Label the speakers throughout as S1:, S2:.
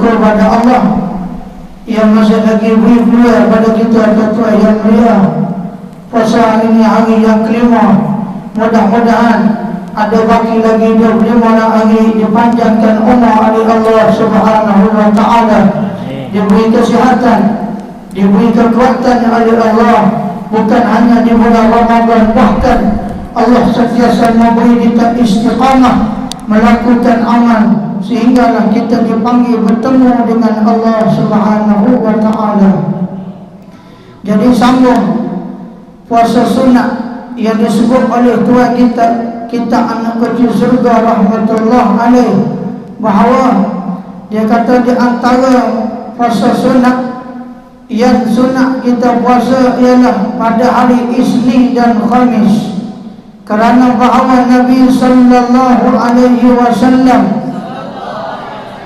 S1: bersyukur pada Allah yang masih lagi beri peluang pada kita tuan-tuan yang mulia. Puasa hari ini hari yang kelima. Mudah-mudahan ada baki lagi 25 hari dipanjangkan umur oleh Allah Subhanahu wa taala. Diberi kesihatan, diberi kekuatan oleh Allah, bukan hanya di bulan Ramadan, bahkan Allah sentiasa memberi kita istiqamah melakukan amal sehinggalah kita dipanggil bertemu dengan Allah Subhanahu wa taala. Jadi sambung puasa sunat yang disebut oleh Tuhan kita anak kecil surga rahmatullah alaih, bahawa dia kata di antara puasa sunat yang sunat kita puasa ialah pada hari Isnin dan Khamis, kerana bahawa Nabi sallallahu alaihi wasallam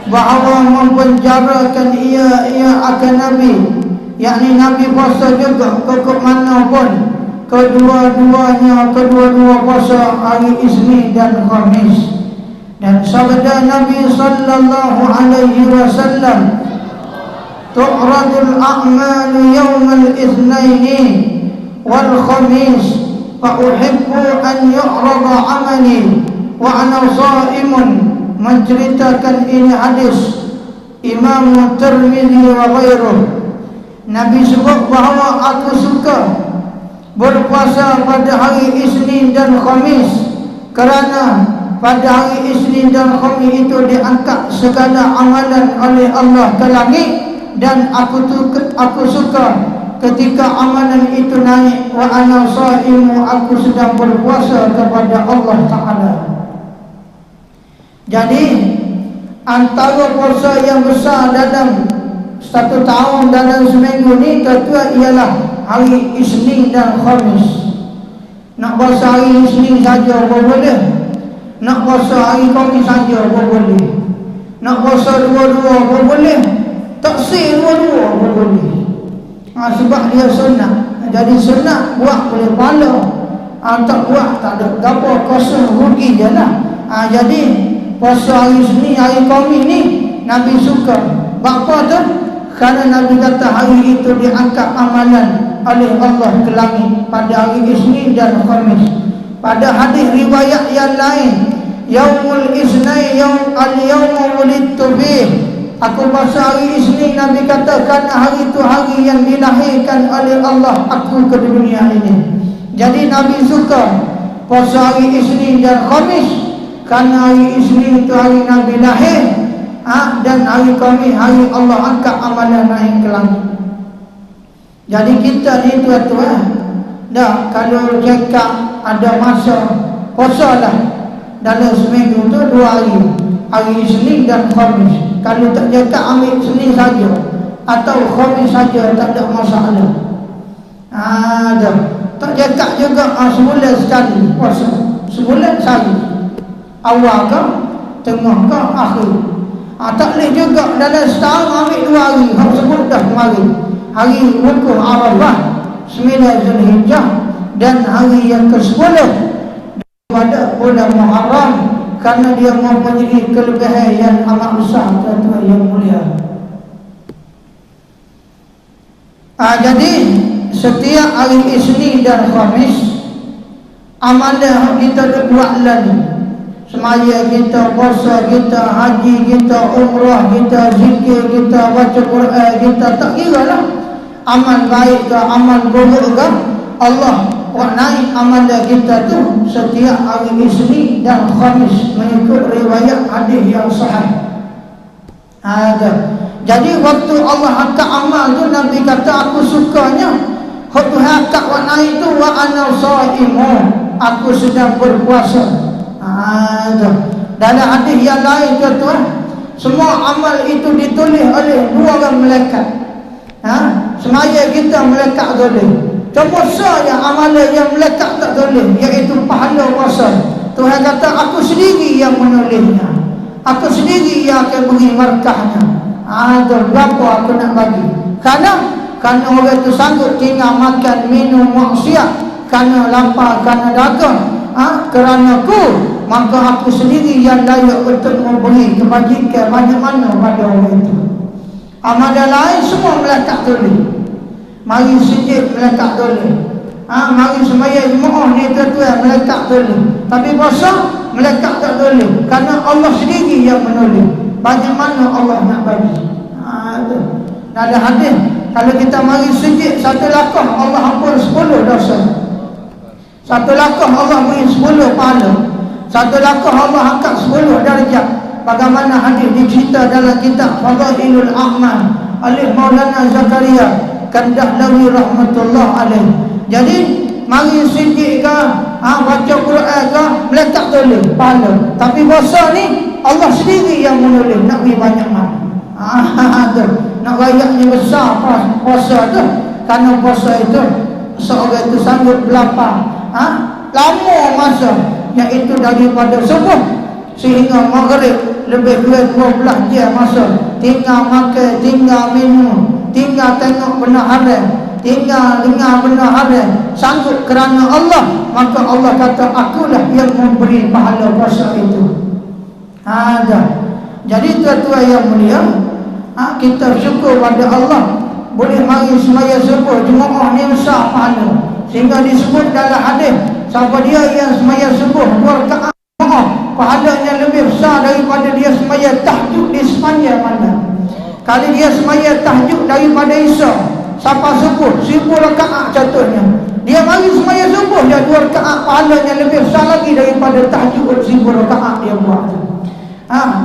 S1: bahawa mempenjarakan ia akan Nabi, yakni Nabi puasa juga ke mana pun, kedua puasa hari Isnin dan Khamis. Dan sabda Nabi sallallahu alaihi wasallam, tu'radul a'malu yawmal itsnaini wal khamis fa uhibbu an yu'rada 'amali wa ana sha'imun. Menceritakan ini hadis Imam Tirmizi wa ghairuh. Nabi sebut bahawa aku suka berpuasa pada hari Isnin dan Khamis, kerana pada hari Isnin dan Khamis itu diangkat segala amalan oleh Allah ke langit, dan aku suka ketika amalan itu naik, wa ana shaimu, aku sedang berpuasa kepada Allah Ta'ala. Jadi antara puasa yang besar dalam satu tahun, dalam seminggu ni tuan-tuan, ialah hari Isnin dan Khamis. Nak puasa hari Isnin saja pun boleh, nak puasa hari Khamis saja pun boleh, nak puasa dua-dua pun boleh, taksir dua-dua pun boleh. Sebab dia sunat. Jadi sunat buat boleh pahala, tak buat tak ada apa, kosong rugi je lah. Jadi puasa hari Isnin, hari Khamis ni Nabi suka. Bapa tu? Kerana Nabi kata hari itu diangkat amalan oleh Allah ke langit pada hari Isnin dan Khamis. Pada hadis riwayat yang lain, yaumul isnai al-yawma wulidtu bih, aku puasa hari Isnin, Nabi kata kerana hari itu hari yang dilahirkan oleh Allah aku ke dunia ini. Jadi Nabi suka puasa hari Isnin dan Khamis, kerana hari Isnin itu hari Nabi lahir, dan hari Khamis hari Allah angkat amalan naik ke langit. Jadi kita ni tuan-tuan, dah kalau cakap ada masa puasalah dalam seminggu tu 2 hari, hari Isnin dan Khamis. Kalau tak cakap ambil Isnin saja atau Khamis saja, tak ada masalah. Dah. Tak cakap juga sebulan sekali puasa, sebulan sekali, awal ke, tengah ke, akhir. Tak boleh juga dalam setahun ambil 2 hari. Hak sebut dah kemarin, hari Wukuf Arafah, 9 Zulhijjah, dan hari yang ke-10 pada bulan Muharram, kerana dia mempunyai kelebihan yang amat besar tuan-tuan yang mulia. Jadi setiap hari Isnin dan Khamis amalan kita buat lagi. Semaya kita, puasa kita, haji kita, umrah kita, zikir kita, baca Quran kita, tak kira lah amal baik ke amal buruk ke, Allah buat naik amalan kita tu setiap hari Isnin dan Khamis mengikut riwayat hadis yang sahih. Jadi waktu Allah angkat amal tu, Nabi kata aku sukanya waktu angkat buat naik tu, wa ana shaimu, aku sedang berpuasa. Dalam hadis yang lain tuan-tuan, semua amal itu ditulis oleh 2 orang malaikat. Semaya kita malaikat tulis, cuma saja amalan yang malaikat tak tulis, iaitu pahala puasa. Tuhan kata aku sendiri yang menulisnya, aku sendiri yang akan beri markahnya. Berapa aku nak bagi? Kerana orang itu sanggup tinggal makan minum maksiat, kerana lapar, kerana dagang, kerana aku, maka aku sendiri yang layak untuk memberi kebajikan banyak mana pada orang itu. Amalan lain semua melekat tulis. Mari sujud melekat tulis. Mari semaya Jumaat ni tuan-tuan melekat tulis. Tapi puasa melekat tak tulis. Kerana Allah sendiri yang menulis. Banyak mana Allah nak bagi. Ada hadis, kalau kita mari sujud satu langkah Allah ampun 10 dosa. Satu langkah Allah beri 10 pahala. Satu langkah Allah angkat 10 darjat. Bagaimana hadis dicerita dalam kitab Fadailul A'mal oleh Maulana Zakaria Kandahlawi rahmatullah alaih. Jadi mari sujud ke, baca Quran ke, melekat tulis pahala. Tapi puasa ni Allah sendiri yang menulis nak beri banyak mana. Nak rayaknya besar puasa tu. Kerana puasa itu seorang itu sanggup berlapar lama masa, iaitu daripada subuh sehingga maghrib, lebih kurang 12 jam masa. Tinggal makan, tinggal minum, tinggal tengok benda haram, tinggal dengar benda haram, sanggup kerana Allah. Maka Allah kata akulah yang memberi pahala puasa itu. Jadi tuan-tuan yang mulia, kita syukur pada Allah boleh mari semaya subuh Jumaat ni besar pahala. Sehingga disebut dalam hadis, siapa dia yang semaya subuh 2 rakaat Jumaat, pahalanya lebih besar daripada dia semaya tahajud di sepanjang malam. Kalau dia semaya tahajud daripada Isya sampai subuh 1000 rakaat contohnya, dia mari semaya subuh dia 2 rakaat, pahalanya lebih besar lagi daripada tahajud 1000 rakaat dia buat.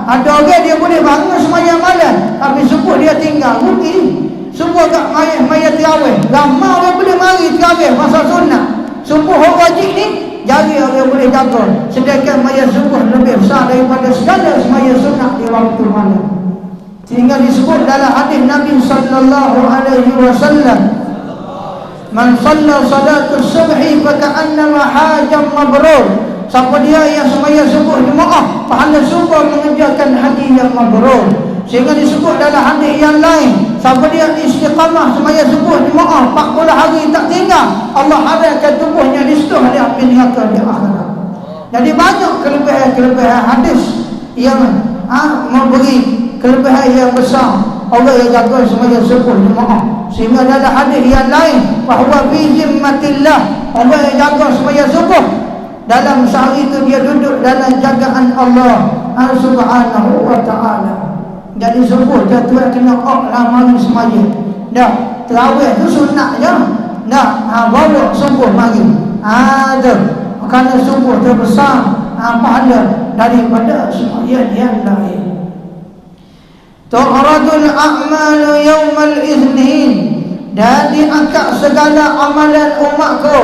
S1: Ada orang dia boleh bangun semaya malam, tapi subuh dia tinggal rugi. Subuh kat maya terawih, ramai orang boleh mari terawih masa sunat. Subuh orang wajib ni jari orang boleh jaga, sedangkan maya subuh lebih besar daripada segala semaya sunat di waktu malam. Sehingga disebut dalam hadis Nabi sallallahu alaihi wasallam, man shalla salatul subhi fa ka'annama hajam mabrur. Siapa dia yang semaya subuh Jumaat, pahala subuh mengerjakan haji yang mabrur. Sehingga disebut dalam hadis yang lain, siapa dia istiqamah semaya subuh Jumaat 40 hari tak tinggal, Allah haramkan tubuhnya di situ dia api neraka di akhirat. Jadi banyak kelebihan hadis yang memberi kelebihan yang besar orang yang jaga semaya subuh Jumaat. Sehingga dalam hadis yang lain, bahawa fi zimmatillah, orang yang jaga semaya subuh dalam sehari itu dia duduk dalam jagaan Allah subhanahu wa ta'ala. Jadi subuh tuan-tuan kena mari semaya. Dah terawih tu sunat je. Dah bawa subuh mari. Kerana subuh terbesar pahala daripada semaya yang lain. Tu'radul a'malu yawmal iznin, dan diangkat segala amalan umatku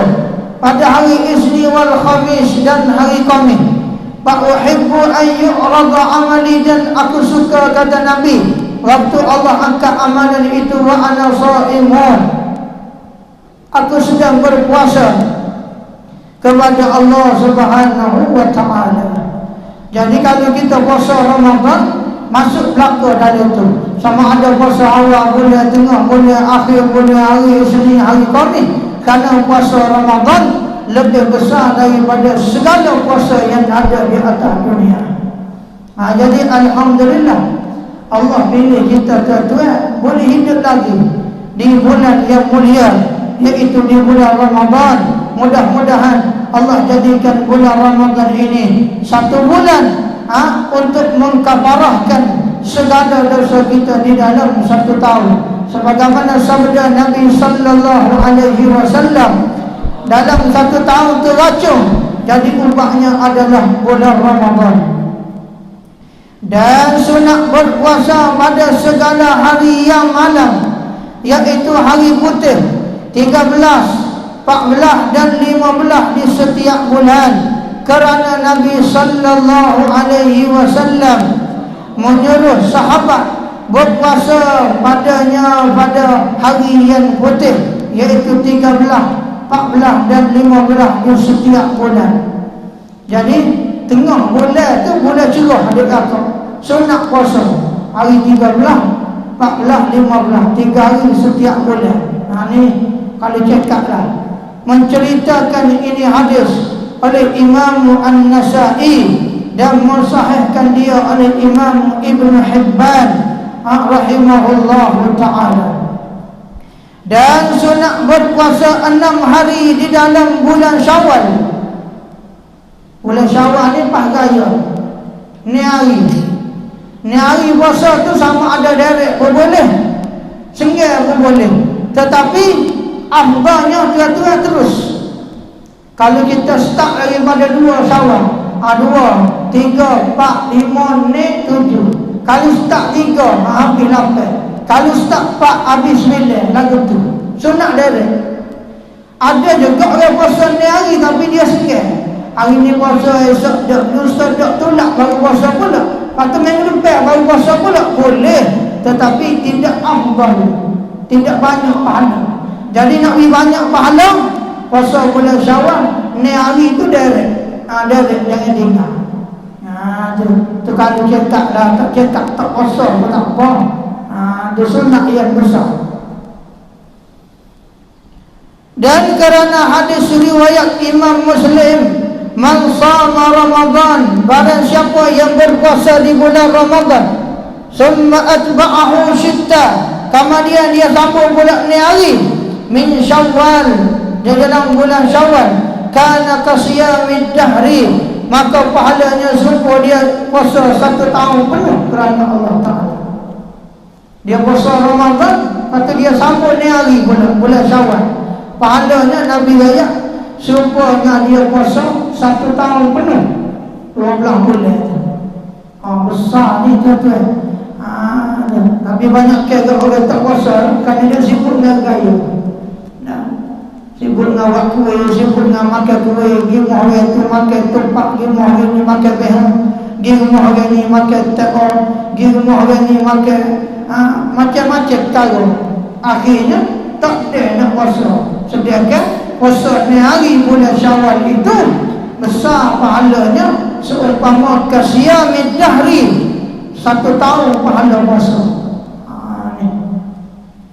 S1: pada hari Isnin wal Khamis dan hari Khamis. Fa'uhibbu an yu'rada amali, dan aku suka kata Nabi waktu Allah angkat amalan itu, wa ana sha'imun, aku sedang berpuasa kepada Allah subhanahu wa ta'ala. Jadi kalau kita puasa Ramadan, masuk belaka dalam itu. Sama ada puasa awal, boleh tengah, boleh akhir, boleh hari Isnin, hari Khamis. Kerana puasa Ramadan lebih besar daripada segala puasa yang ada di atas dunia. Jadi alhamdulillah Allah pilih kita tuan-tuan boleh hidup lagi di bulan yang mulia, iaitu di bulan Ramadan. Mudah-mudahan Allah jadikan bulan Ramadan ini satu bulan untuk mengkafarahkan segala dosa kita di dalam satu tahun. Sebagaimana sabda Nabi sallallahu alaihi wasallam, dalam satu tahun teracung, jadi ubahnya adalah bulan Ramadan. Dan sunat berpuasa pada segala hari yang malam, iaitu hari putih 13, 14 dan 15 di setiap bulan. Kerana Nabi sallallahu alaihi wasallam menyuruh sahabat berpuasa padanya pada hari yang putih, iaitu 13, 14 dan 15 di setiap bulan. Jadi tengah bulan tu bulan cerah ada kata sunat puasa hari 13, 14, 15, 3 hari setiap bulan. Ni kalau cakaplah menceritakan ini hadis oleh Imam An-Nasa'i dan mensahihkan dia oleh Imam Ibn Hibban rahimahullahu ta'ala. Dan sunat berpuasa 6 hari di dalam bulan Syawal. Bulan Syawal ni pas raya. Ni hari puasa tu sama ada derek pun boleh, singgah pun boleh. Tetapi afdalnya teratur terus. Kalau kita start daripada 2 Syawal, 2, 3, 4, 5, 7. Kalau start 3, habis 8. Kalau start 4, habis 9. Lagu tu sunat derek. Ada juga orang puasa ni hari tapi dia singgah. Hari ni puasa, esok dak, lusa dak, tolak baru puasa pula. Lepas tu minggu depan baru puasa pula. Boleh, tetapi tidak afdal, tidak banyak pahala. Jadi nak beri banyak pahala, puasa bulan Syawal ni hari tu derek. Derek jangan tinggal. Tu kalau cetak dah, tak cetak tak puasa pun tak apa. Tu sunat yang besar. Dan kerana hadis riwayat Imam Muslim, man sama Ramadan, barang siapa yang berpuasa di bulan Ramadan, summa atba'ahu syitta, kemudian dia sambung pula ni hari min Syawal, di dalam bulan Syawal, kana kasiyamid dahri, maka pahalanya serupa dia puasa 1 tahun penuh kerana Allah Ta'ala. Dia puasa Ramadan, lepas tu dia sambung ni hari bulan Syawal. Pahalanya Nabi raya serupanya dia puasa 1 tahun penuh, 12 bulan. Besar ni tuan-tuan. Tapi banyak kira orang tak puasa kerana dia sibuk dengan gaya. Sibuk dengan waktu, sibuk dengan makan kuih. Gimah orang tu makan tumpak, gimah orang ni makan behang, gimah orang ni makan tekor, gimah orang ni makan macam-macam perkara. Akhirnya tak ada nak puasa. Sedangkan puasa ni hari bulan Syawal itu besar pahalanya seumpama kasiyamid dahri, 1 tahun pahala puasa. Ni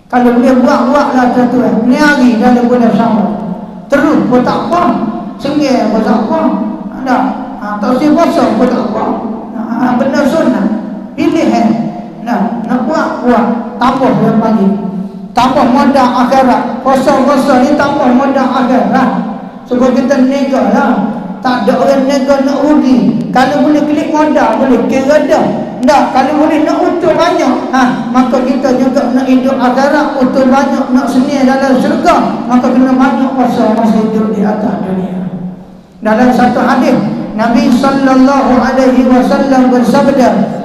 S1: kalau boleh buat-buatlah tuan-tuan ni hari dalam bulan Syawal. Terus pun tak apa, senggih pun tak apa, tak usah puasa pun tak apa. Benda sunnah, pilihan. Nak buat, tambah yang pagi, tambah modal akhirat. Puasa-puasa ni tambah modal akhirat. Sebab kita nega lah. Tak ada orang nega nak rugi. Kalau boleh klik modal, boleh kira dah. Tak, kalau boleh nak utuh banyak, maka kita juga nak hidup akhirat, utuh banyak, nak seni dalam syurga, maka kena banyak puasa masa hidup di atas dunia. Dalam satu hadis Nabi sallallahu alaihi wasallam bersabda,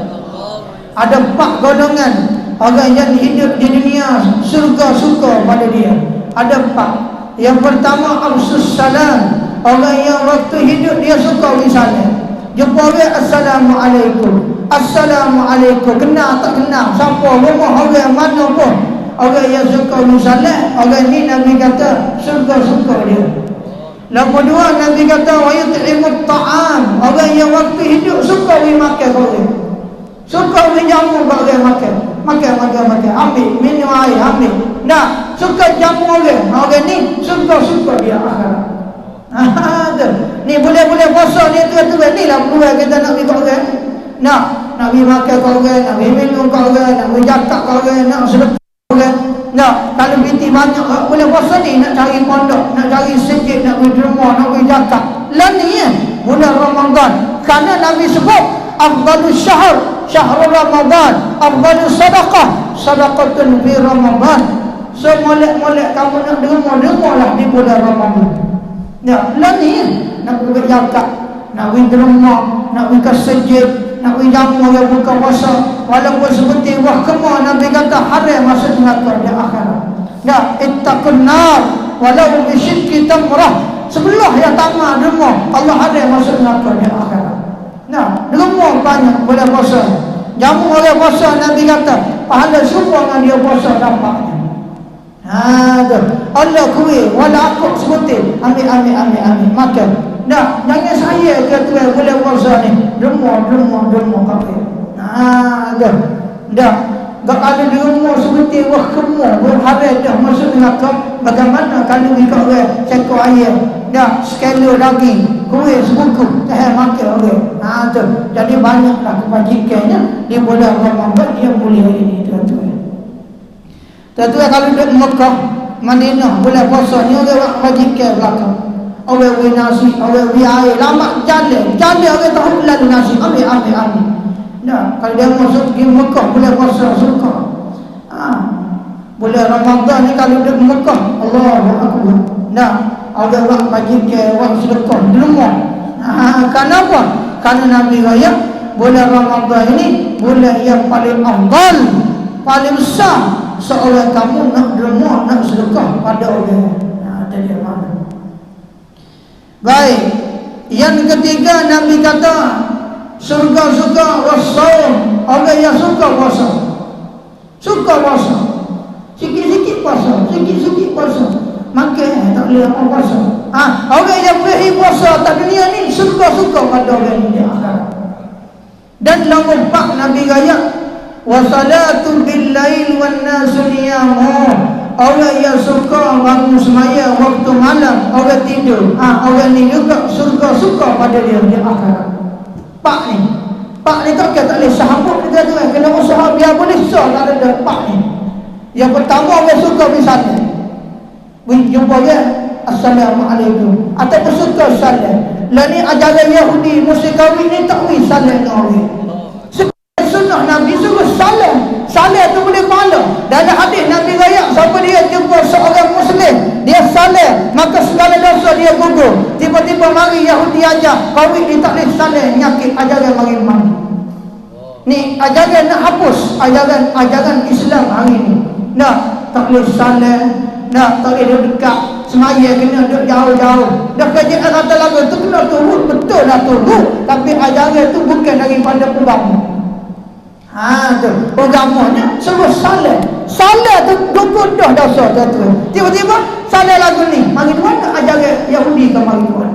S1: ada 4 golongan orang yang hidup di dunia, surga suka pada dia. Ada 4. Yang pertama, afsus salam, orang yang waktu hidup dia suka misalnya jumpa orang, assalamualaikum, assalamualaikum, kenal tak kenal, siapa rumah orang mana pun, orang yang suka misalnya, orang ni Nabi kata surga suka dia. Nombor 2, Nabi kata wa yut'imut ta'am, orang yang waktu hidup suka makan orang, suka jamu bagi makan, ambil minum air, ambil. Nah, suka jamu orang ni suka dia akhirat. Ni boleh puasa ni tu ni lah peluang kita nak pergi orang. Nak pergi makan orang, nak pergi minum orang, nak pergi jakat orang, nak sedekah orang. Nah, kalau binti banyak boleh puasa ni, nak cari pondok, nak cari masjid, nak pergi rumah, nak pergi jakat. Lah ni bulan Ramadan. Kerana Nabi sebut afdalus syahr syahrul Ramadan, afdalus sadaqah sadaqatun fi Ramadan. So molek kamu nak derma-dermalah di bulan Ramadan. Ya, lah ni nak pergi zakat, nak pergi derma, nak pergi ke masjid, nak pergi jamu orang buka puasa, walaupun seperti wah kema, Nabi kata haram masuk neraka di akhirat. Ya, ittaqun nar walau bi syidqi tamrah, sebelah yang tamak derma, Allah haram masuk neraka di akhirat. Nah, derma banyak boleh puasa. Jamu orang puasa, Nabi kata pahala semua dengan dia puasa dampaknya. Allah kuih wala aku sebutin, ambil makan. Dah, jangan saya kata boleh puasa ni derma kafir. Dah Gak ada di rumah seperti wah kemur, berharap dah masuk neraka. Bagaimana kalau ikut orang cekok ayam, dah skala daging, kuih sebuku, tak makan orang. Tu. Jadi banyaklah kebajikannya di bulan Ramadan dia boleh ini tuan-tuan. Tuan-tuan kalau duduk Mekah, Madinah, bulan puasa ni orang kebajikan belakang. Orang beri nasi, orang beri air, lama jalan orang tahu lalu nasi, ambil. Nah, kalau dia masuk pergi Mekah boleh puasa suka. Boleh Ramadan ni kalau dia Mekah, Allahu Akbar. Nah, ada orang bajikan, orang sedekah di rumah. Kenapa? Karena Nabi raya bulan Ramadan ini bulan yang paling afdal, paling besar. Seorang kamu nak derma, nak sedekah pada orang. Tadi mana? Baik. Yang ketiga Nabi kata surga suka wassaum, orang yang suka puasa. Suka puasa. Sikit-sikit puasa, sikit-sikit puasa. Makan tak boleh apa puasa. Orang yang beri puasa atas dunia ni suka-suka pada orang ini akhirat. Dan nombor 4 Nabi raya wasalatu bil lail wan nasu niyamun. Orang yang suka bangun semaya waktu malam, orang tidur. Orang ni juga suka-suka pada dia di akhirat. Pak ni tak boleh sahabat dia tu kena usaha biar boleh sah tak ada pak ni. Yang pertama dia suka misalnya jumpa dia assalamualaikum atau bersuka salam. Lah ni ajaran Yahudi musyrik kawin ni tak boleh salam dengan orang. Sunnah Nabi suruh salam. Salam tu boleh pahala. Dan ada hadis Nabi raya siapa dia jumpa seorang Muslim, dia salam, maka segala dosa dia gugur. Tiba-tiba mari Yahudi ajar, kawin dia tak boleh salam, nyakit ajaran mari mandi. Ni ajaran nak hapus ajaran Islam hari ni. Nak tak boleh salam, nak tak boleh duduk dekat semaya, kena duduk jauh-jauh. Dah kerja kata lagu tu kena turut, betul lah turut, tapi ajaran tu bukan daripada agama. Tu agamanya suruh salam. Salam tu gugur dah dosa tu. Tiba-tiba salam lagu ni mari tuan ajaran Yahudi ke mari tuan.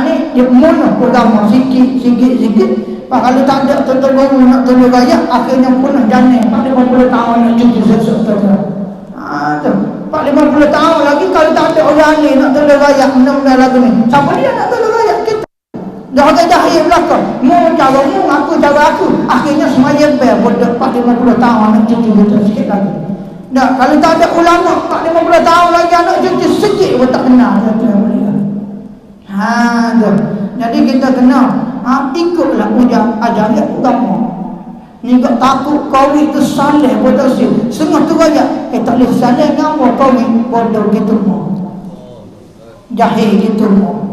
S1: Ni dia mula agama sikit. Kalau tak ada tuan-tuan baru nak tolong raya, akhirnya punah jana 40 tahun nak cuci sesuk tu. Tu 40 tahun lagi kalau tak ada orang ni nak tolong raya, mudah-mudahan lagu ni. Siapa dia nak tolong raya? Kita dah ada jahil belakang. Mu cara mu, aku cara aku. Akhirnya semaya bayar bodoh 40 tahun nak cuci betul sikit lagi. Dah kalau tak ada ulama 40 tahun lagi nak cuci sikit pun tak kenal tu yang mulia. Tu. Jadi kita kena ikutlah ajaran agama. Ni tak takut kawin tu salih bodoh sih. Setengah tu raya tak boleh salih ngapa kawin bodoh gitu mu. Jahil gitu mu.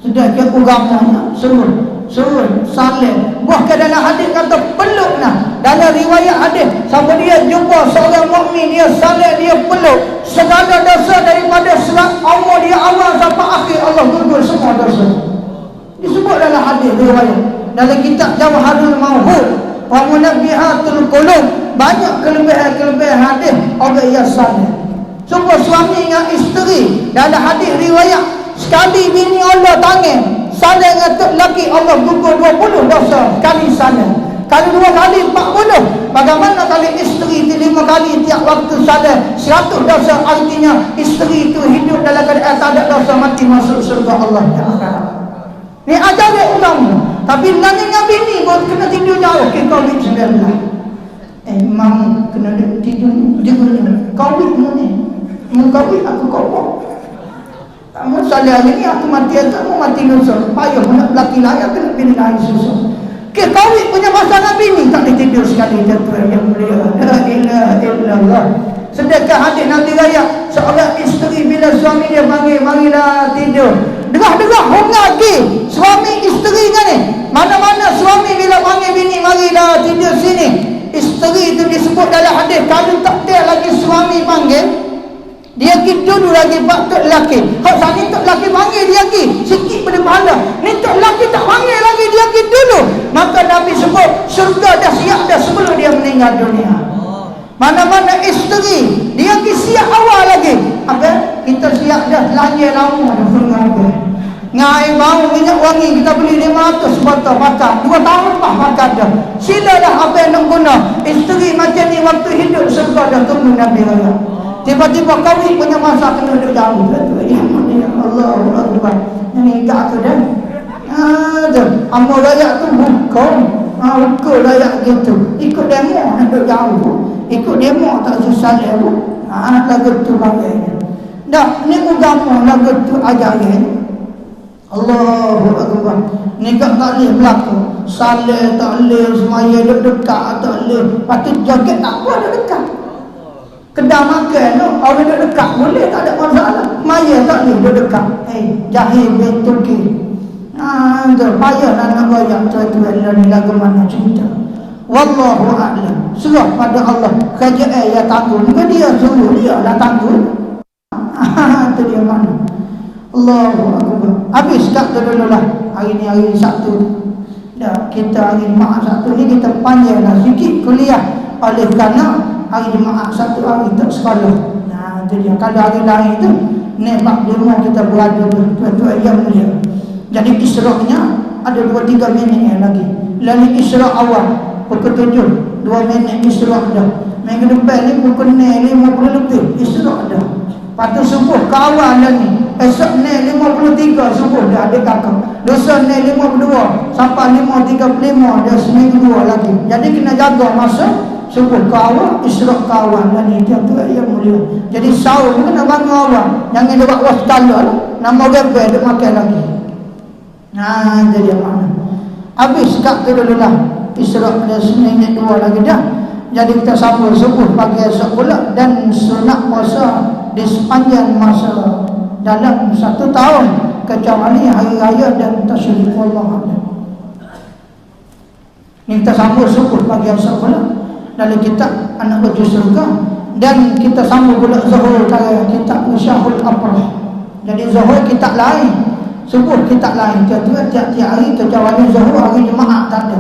S1: Sudah ke agamanya suruh salih. Bahkan dalam hadis kata peluk nah. Dalam riwayat hadis siapa dia jumpa seorang mukmin dia salih, dia peluk, segala dosa daripada serat Allah dia awal sampai akhir Allah gugur semua dosa. Disebut dalam hadis riwayat. Dalam kitab Jawharul Mauhud wa Munabbihatul Qulub banyak kelebihan hadis orang yang salih. Supaya suami dengan isteri dalam hadis riwayat sekali bini Allah tangan saling dengan lelaki Allah gugur 20 dosa sekali saling. Kalau 2 kali 40, bagaimana kalau isteri itu 5 kali tiap waktu saling 100 dosa, artinya isteri itu hidup dalam keadaan tak ada dosa, mati masuk surga Allah. Ni ajaran utama. Tapi nani Nabi ni pun kena tidur jauh ke COVID-19. Memang kena tidur COVID ni. Mengkawin aku kau. Kamu salah hari ni aku mati aja, kamu mati dosa. Payah nak laki layak kena pilih lain susah. Ke kawin punya masa Nabi ni tak boleh tidur sekali tuan yang mulia. La ilaha illallah. Sedekah hadis Nabi raya seorang isteri bila suami dia panggil marilah tidur. Derah-derah honga lagi suami isterinya ni. Mana-mana suami bila panggil bini marilah tidur sini. Isteri itu disebut dalam hadis kalau tak ada lagi suami panggil, dia pergi dulu lagi pak tok lelaki. Hak sani tok lelaki panggil dia pergi sikit pada pahala. Ni tok lelaki tak panggil lagi, dia pergi dulu. Maka Nabi sebut surga dah siap dah sebelum dia meninggal dunia. Mana-mana isteri dia pergi siap awal lagi. Apa? Kita siap dah lahir lama dah. Ngai bau minyak wangi kita beli 500 botol makan 2 tahun lepas makan dah. Silalah apa yang nak guna. Isteri macam ni waktu hidup surga dah tunggu Nabi raya. Tiba-tiba kahwin punya masa kena duduk jauh. Ya Allah Akbar. Ini tak tu dah. Amal rakyat tu bukan ukur rakyat gitu. Ikut demo nak duduk jauh. Ikut demo tak susah demo. Lagu tu bagainya. Dah, ni agama lagu tu ajarin. Allahu Akbar. Ni tak boleh berlaku. Salih tak boleh, semaya dekat tak boleh. Lepas tu joget tak apa ada dekat. Kedai makan tu, orang duduk dekat boleh, tak ada masalah. Maya tak boleh duduk dekat. Jahil bin Turki. Payah nak bayar tuan-tuan ni lagu mana cerita. Wallahu a'lam. Serah pada Allah. Kerajaan yang takut. Bukan dia suruh, dia lah takut. Itu dia mana. Allahu Akbar. Habis tak dulu lah. Hari ni hari Sabtu. Dah kita hari Jumaat Sabtu ni kita panjanglah sikit kuliah. Oleh kerana hari Jumaat Sabtu hari tak sekolah. Nah, itu dia. Kalau hari lain tu ni 45 kita berada tuan-tuan yang mulia. Jadi isyraqnya ada 2-3 minit lagi. Lalu isyraq awal pukul 7, 2 minit isyraq dah. Minggu depan ni pukul 50 lebih isyraq dah. Lepas tu subuh kawan dah ni. Esok ni 53 subuh dah ada kakak. Lusa ni 52 sampai 5.35 dah seminggu 2 lagi. Jadi kena jaga masa subuh kawan, isyraq kawan dah ni. Itu yang mulia. Jadi sahur kena bangun awal. Jangan dia buat waskala lah. Nama gabel dia makan lagi. Nah, jadi mana? Habis kat tu dulu lah. Isyraq dah seminggu 2 lagi dah. Jadi kita sambung subuh pagi esok pula. Dan sunat puasa di sepanjang masa dalam 1 tahun kecuali hari raya dan tasyrik Allah. Ni kita sambung subuh pagi esok pula. Lalu kita anak baju surga. Dan kita sambung pula zuhur kaya kita usyahul aprah. Jadi zuhur kita lain, subuh kita lain. Tiap-tiap hari kecuali zuhur hari Jumaat tak ada.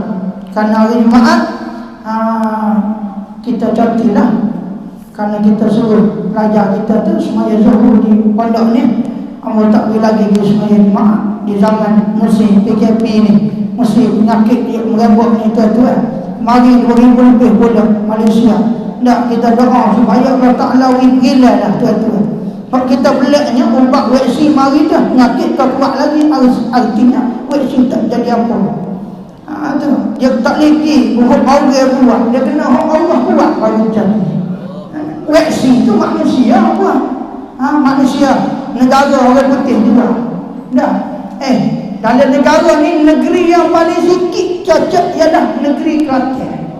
S1: Karena hari Jumaat kita cantiklah. Karena kita suruh pelajar kita tu semaya zuhur di pondok ni. Allah tak boleh lagi dia semaya Jumaat di zaman musim PKP ni, musim penyakit dia merebak ni tuan-tuan. Mari 2000 lebih pula Malaysia. Tak kita doa supaya Allah Ta'ala gila lah tuan-tuan. Sebab kita belaknya ubat vaksin mari dah, penyakit tak kuat lagi. Artinya vaksin tak jadi apa. Tu dia tak lagi buat orang buat, dia kena Allah buat bagi macam ni. Vaksin tu manusia buat. Manusia negara orang putih juga. Dah. Dalam negara ni negeri yang paling sikit cacat ialah negeri Kelantan.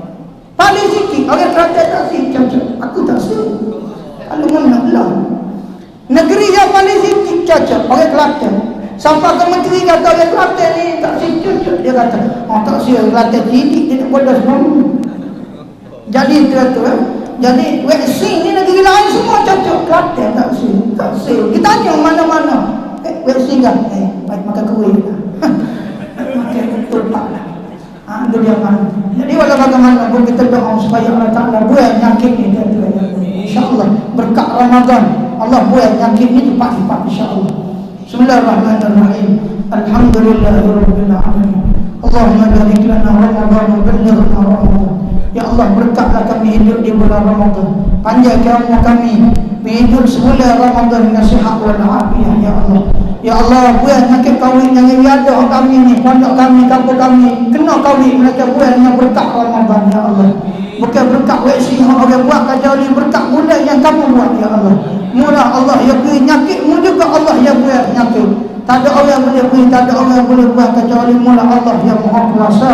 S1: Paling sikit orang Kelantan tak sikit cacat. Aku tak sikit. Kalau mana lah. Negeri yang paling sikit cacat orang Kelantan. Sampai ke menteri kata orang Kelantan ni tak sikit cacat. Dia kata, tak sikit Kelantan sidik dia nak bodoh semua. Jadi tu jadi vaksin ni negeri lain semua cacat. Kelantan tak sikit. Tak sikit. Kita tanya mana-mana. Vaksin kan? Baik makan kuih lah. Makan turpak lah. Itu dia mana. Jadi walau bagaimana pun kita doa supaya Allah Ta'ala buat penyakit ni. InsyaAllah berkat Ramadan Allah buat penyakit ni cepat-cepat insyaAllah. Bismillahirrahmanirrahim. Alhamdulillahirrahmanirrahim. Allahumma barik lana Ramadan wa balighna Ramadan. Ya Allah berkatlah kami hidup di bulan Ramadan. Panjangkan umur kami hidup sebulan Ramadan dengan sihat wal afiah ya Allah. Ya Allah buat penyakit kahwin yang ada kami ni, pondok kami, kampung kami kena kahwin mereka buat dengan berkat Ramadan ya Allah. Bukan berkat vaksin yang orang buat kecuali berkat bulan yang kamu buat ya Allah. Murah Allah yang beri penyakitmu juga Allah yang buat penyakit. Tak ada orang boleh beri, tak ada orang boleh buat kecuali murah Allah yang Maha Kuasa.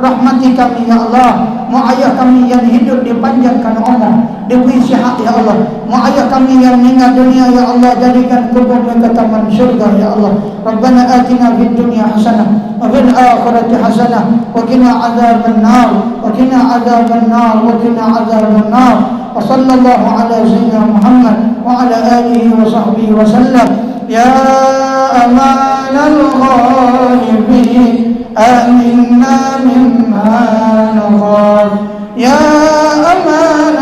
S1: Rahmati kami ya Allah. Mak ayah kami yang hidup dipanjangkan umur, diberi sihat ya Allah. Mak ayah kami yang meninggal dunia ya Allah, jadikan kubur mereka taman syurga ya Allah. Rabbana atina fid dunya hasanah wa fil akhirati hasanah wa qina azaban nar wa qina azaban nar wa qina azaban nar. Wa sallallahu ala sayyidina Muhammad wa ala alihi wa sahbihi wa sallam. Ya amanal ghaibin آمنا مما نخاف يا أمان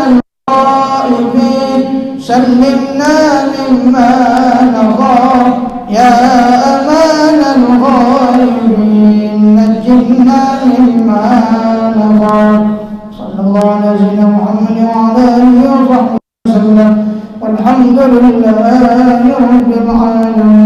S1: الغائبين سلمنا مما نخاف يا أمان وزدنا علما نفعا. صلى الله على سيدنا محمد وعلى آله وصحبه وسلم والحمد لله رب العالمين.